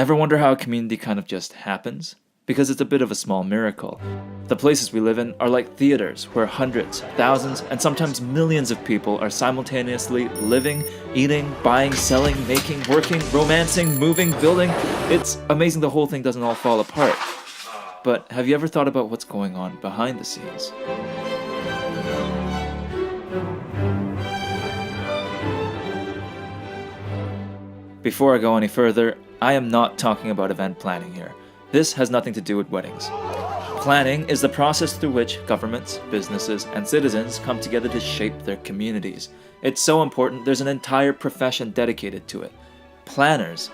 Ever wonder how a community kind of just happens? Because it's a bit of a small miracle. The places we live in are like theaters where hundreds, thousands, and sometimes millions of people are simultaneously living, eating, buying, selling, making, working, romancing, moving, building. It's amazing the whole thing doesn't all fall apart. But have you ever thought about what's going on behind the scenes? Before I go any further, I am not talking about event planning here. This has nothing to do with weddings. Planning is the process through which governments, businesses, and citizens come together to shape their communities. It's so important there's an entire profession dedicated to it. Planners.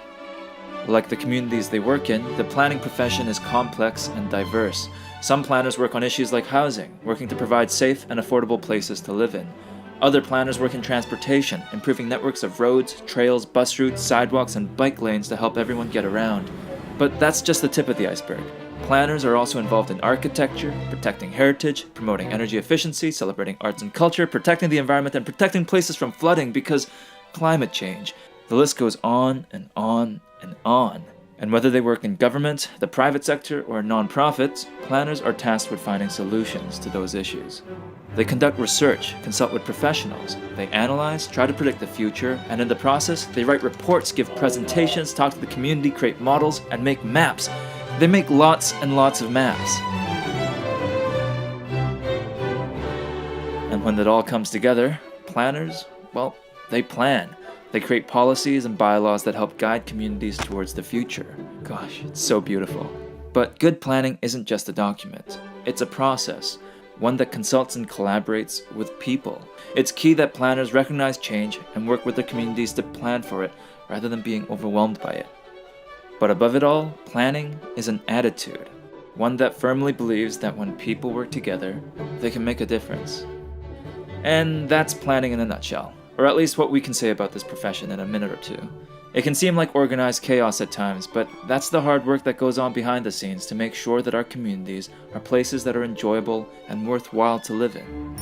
Like the communities they work in, the planning profession is complex and diverse. Some planners work on issues like housing, working to provide safe and affordable places to live in. Other planners work in transportation, improving networks of roads, trails, bus routes, sidewalks, and bike lanes to help everyone get around. But that's just the tip of the iceberg. Planners are also involved in architecture, protecting heritage, promoting energy efficiency, celebrating arts and culture, protecting the environment, and protecting places from flooding because climate change. The list goes on and on and on. And whether they work in government, the private sector, or non-profits, planners are tasked with finding solutions to those issues. They conduct research, consult with professionals, they analyze, try to predict the future, and in the process, they write reports, give presentations, talk to the community, create models, and make maps. They make lots and lots of maps. And when it all comes together, planners, well, they plan. They create policies and bylaws that help guide communities towards the future. Gosh, it's so beautiful. But good planning isn't just a document. It's a process, one that consults and collaborates with people. It's key that planners recognize change and work with their communities to plan for it rather than being overwhelmed by it. But above it all, planning is an attitude, one that firmly believes that when people work together, they can make a difference. And that's planning in a nutshell. Or at least what we can say about this profession in a minute or two. It can seem like organized chaos at times, but that's the hard work that goes on behind the scenes to make sure that our communities are places that are enjoyable and worthwhile to live in.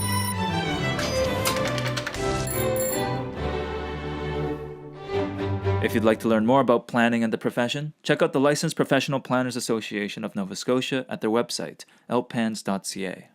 If you'd like to learn more about planning and the profession, check out the Licensed Professional Planners Association of Nova Scotia at their website, lpans.ca.